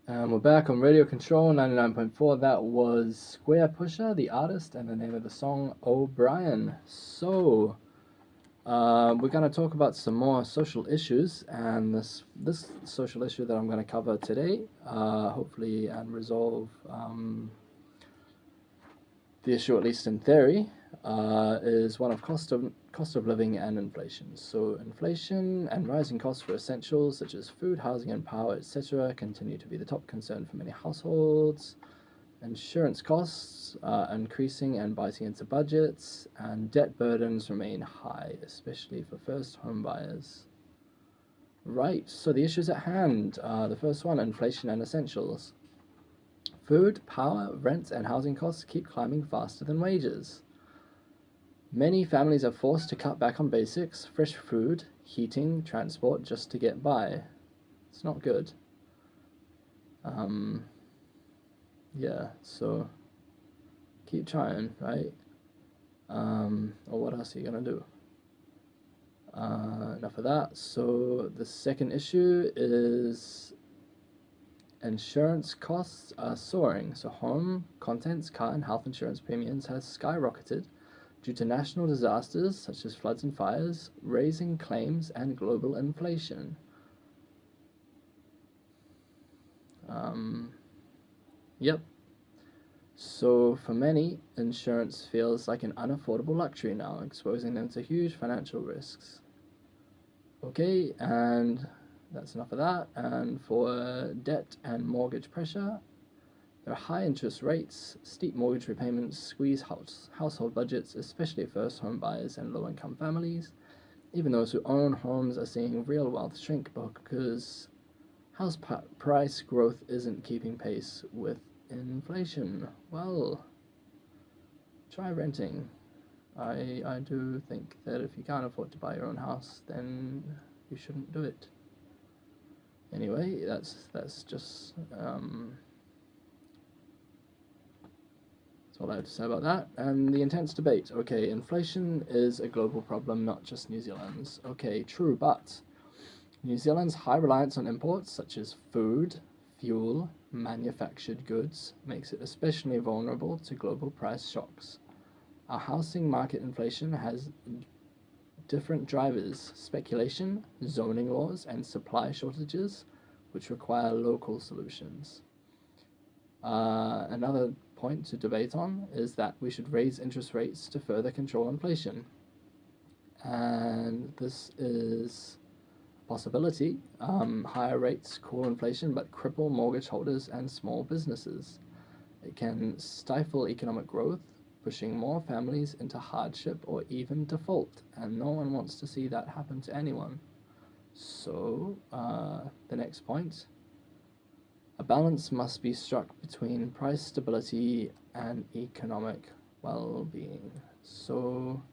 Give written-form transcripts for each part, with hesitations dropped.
And we're back on Radio Control 99.4. That was Square Pusher, the artist, and the name of the song, O'Brien. So, we're going to talk about some more social issues, and this social issue that I'm going to cover today, hopefully, and resolve the issue, at least in theory, is one of cost of living and inflation. So inflation and rising costs for essentials such as food, housing, and power, etc., continue to be the top concern for many households. Insurance costs are increasing and biting into budgets, and debt burdens remain high, especially for first home buyers. Right, so the issues at hand. The first one, inflation and essentials. Food, power, rent, and housing costs keep climbing faster than wages. Many families are forced to cut back on basics, fresh food, heating, transport, just to get by. It's not good. Yeah, so keep trying, right? Or what else are you gonna do? Enough of that. So the second issue is insurance costs are soaring. So home, contents, car, and health insurance premiums has skyrocketed due to national disasters such as floods and fires, raising claims, and global inflation. Yep. So for many, insurance feels like an unaffordable luxury now, exposing them to huge financial risks. Okay, and that's enough of that. And for debt and mortgage pressure, there are high interest rates, steep mortgage repayments squeeze household budgets, especially first home buyers and low income families. Even those who own homes are seeing real wealth shrink because house price growth isn't keeping pace with inflation. Well, try renting. I do think that if you can't afford to buy your own house, then you shouldn't do it. Anyway, that's just that's all I have to say about that. And the intense debate. Okay, inflation is a global problem, not just New Zealand's. Okay, true, but New Zealand's high reliance on imports such as food, fuel, manufactured goods makes it especially vulnerable to global price shocks. Our housing market inflation has different drivers: speculation, zoning laws, and supply shortages, which require local solutions. Another point to debate on is that we should raise interest rates to further control inflation. And this is a possibility. Higher rates cool inflation but cripple mortgage holders and small businesses. It can stifle economic growth, pushing more families into hardship or even default, and no one wants to see that happen to anyone. So, the next point, a balance must be struck between price stability and economic well-being. So,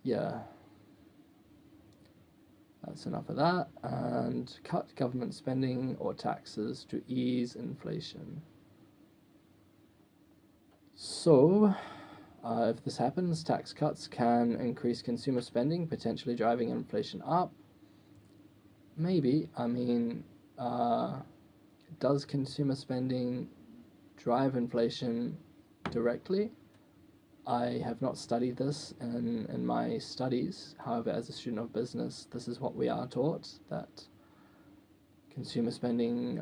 yeah, that's enough of that. And cut government spending or taxes to ease inflation. So, if this happens, tax cuts can increase consumer spending, potentially driving inflation up. Maybe. I mean, does consumer spending drive inflation directly? I have not studied this in my studies. However, as a student of business, this is what we are taught, that consumer spending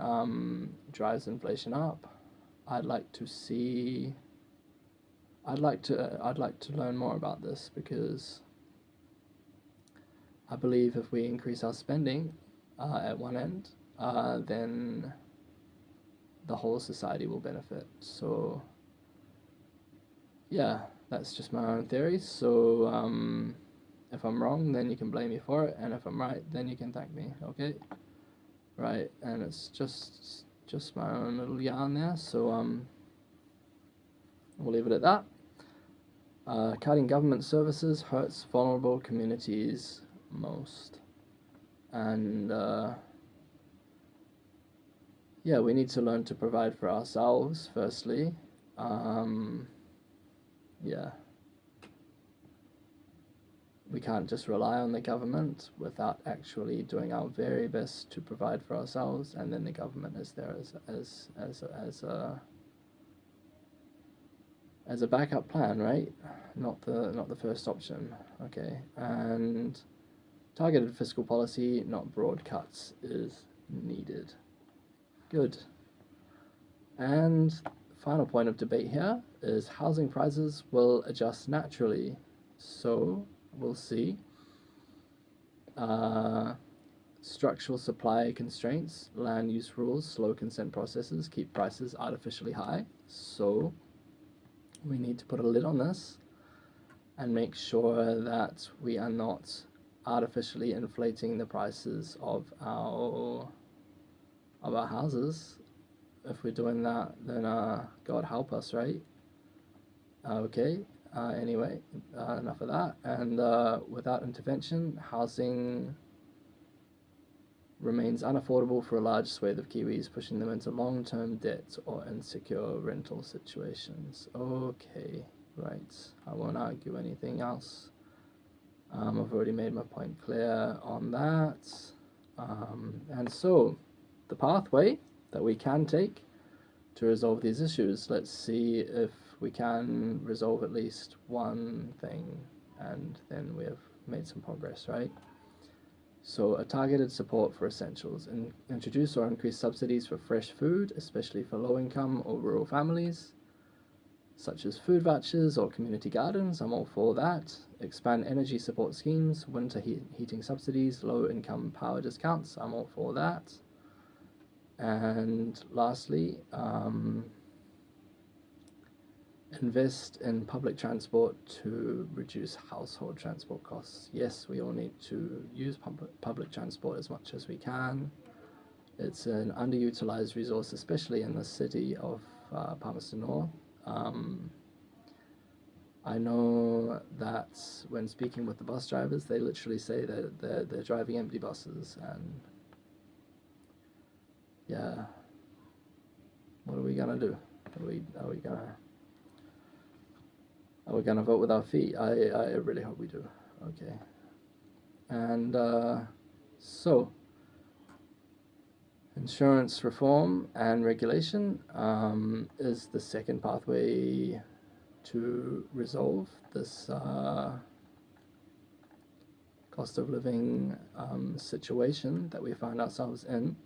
drives inflation up. I'd like to learn more about this, because I believe if we increase our spending at one end, then the whole society will benefit. So yeah, that's just my own theory. So if I'm wrong, then you can blame me for it, and if I'm right, then you can thank me. Okay, right? And it's just my own little yarn there. So we'll leave it at that. Cutting government services hurts vulnerable communities most. And yeah, we need to learn to provide for ourselves, firstly. Yeah. we can't just rely on the government without actually doing our very best to provide for ourselves, and then the government is there as a backup plan, right? Not the first option. Okay, and targeted fiscal policy, not broad cuts, is needed. Good. And final point of debate here is housing prices will adjust naturally. So we'll see. Structural supply constraints, land use rules, slow consent processes keep prices artificially high. So we need to put a lid on this and make sure that we are not artificially inflating the prices of our houses. If we're doing that, then God help us, right? Okay. Anyway, enough of that. And without intervention, housing remains unaffordable for a large swathe of Kiwis, pushing them into long-term debt or insecure rental situations. Okay, right. I won't argue anything else. I've already made my point clear on that. And so, the pathway that we can take to resolve these issues, let's see if we can resolve at least one thing, and then we have made some progress, right? So a targeted support for essentials, and introduce or increase subsidies for fresh food, especially for low-income or rural families, such as food vouchers or community gardens. I'm all for that. Expand energy support schemes, winter heating subsidies, low-income power discounts. I'm all for that. And lastly, invest in public transport to reduce household transport costs. Yes, we all need to use public transport as much as we can. It's an underutilized resource, especially in the city of Palmerston North. I know that when speaking with the bus drivers, they literally say that they're driving empty buses, and yeah, what are we gonna do? Are we gonna vote with our feet? I really hope we do. Okay, and so insurance reform and regulation is the second pathway to resolve this cost of living situation that we find ourselves in.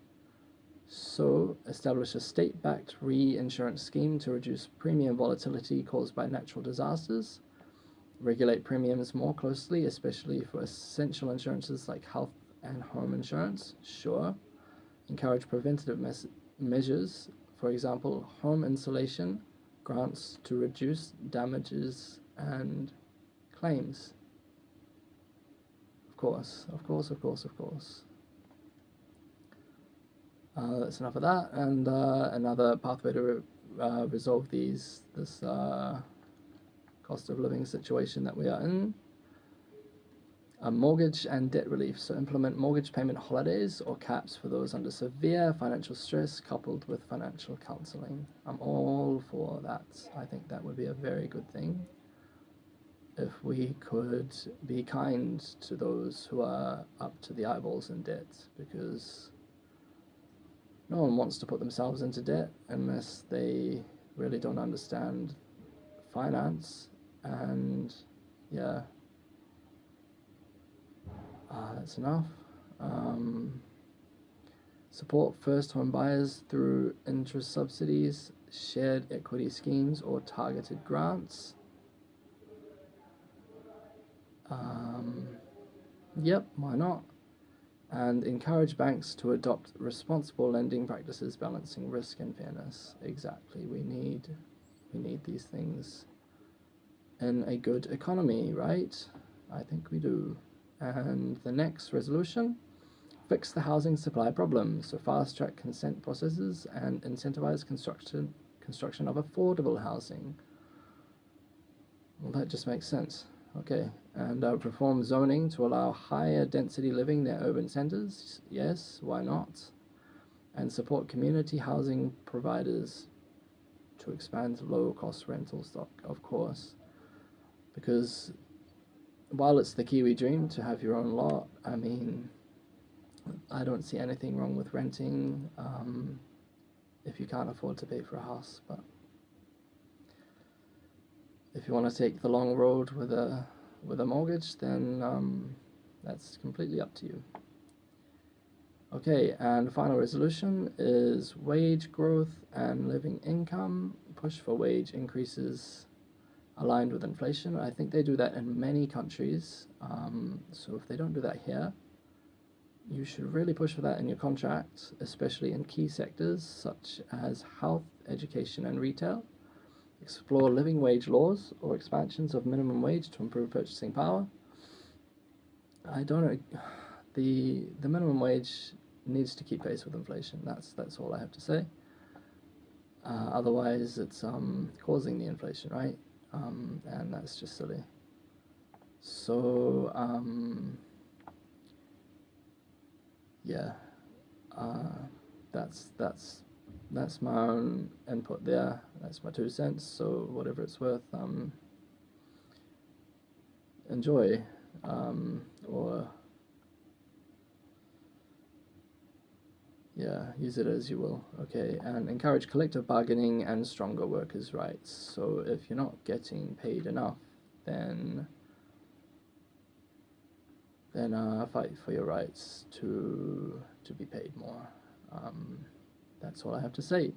So, establish a state-backed reinsurance scheme to reduce premium volatility caused by natural disasters. Regulate premiums more closely, especially for essential insurances like health and home insurance. Sure. Encourage preventative measures, for example, home insulation, grants to reduce damages and claims. Of course. That's enough of that. And another pathway to resolve this cost of living situation that we are in. Mortgage and debt relief. So implement mortgage payment holidays or caps for those under severe financial stress, coupled with financial counseling. I'm all for that. I think that would be a very good thing if we could be kind to those who are up to the eyeballs in debt, because no one wants to put themselves into debt unless they really don't understand finance. And yeah, that's enough. Support first home buyers through interest subsidies, shared equity schemes, or targeted grants. Yep, why not? And encourage banks to adopt responsible lending practices, balancing risk and fairness. Exactly, we need these things in a good economy, right? I think we do. And the next resolution, fix the housing supply problem. So fast track consent processes and incentivize construction of affordable housing. Well, that just makes sense. Okay, and reform zoning to allow higher density living near urban centers. Yes, why not? And support community housing providers to expand low-cost rental stock, of course, because while it's the Kiwi dream to have your own lot, I mean, I don't see anything wrong with renting if you can't afford to pay for a house. But if you want to take the long road with a mortgage, then that's completely up to you. Okay, and the final resolution is wage growth and living income. Push for wage increases aligned with inflation. I think they do that in many countries. So if they don't do that here, you should really push for that in your contract, especially in key sectors such as health, education, and retail. Explore living wage laws or expansions of minimum wage to improve purchasing power. I don't know. The minimum wage needs to keep pace with inflation. That's all I have to say. Otherwise, it's causing the inflation, right? And that's just silly. So yeah, that's my own input there. That's my 2 cents. So whatever it's worth, enjoy, or yeah, use it as you will. Okay, and encourage collective bargaining and stronger workers' rights. So if you're not getting paid enough, then fight for your rights to be paid more. That's all I have to say.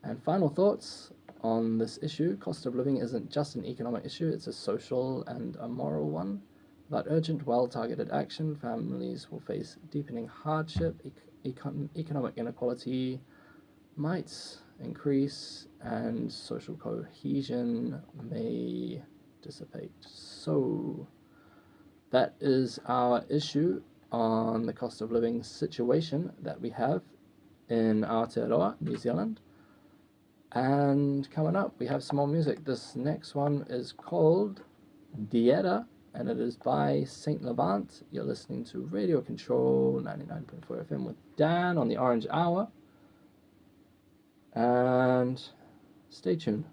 And final thoughts on this issue: cost of living isn't just an economic issue; it's a social and a moral one. Without urgent, well-targeted action, families will face deepening hardship. Economic inequality might increase, and social cohesion may dissipate. So that is our issue on the cost of living situation that we have in Aotearoa, New Zealand. And coming up, we have some more music. This next one is called Dieta, and it is by Saint Levant. You're listening to Radio Control 99.4 FM with Dan on the Orange Hour. And stay tuned.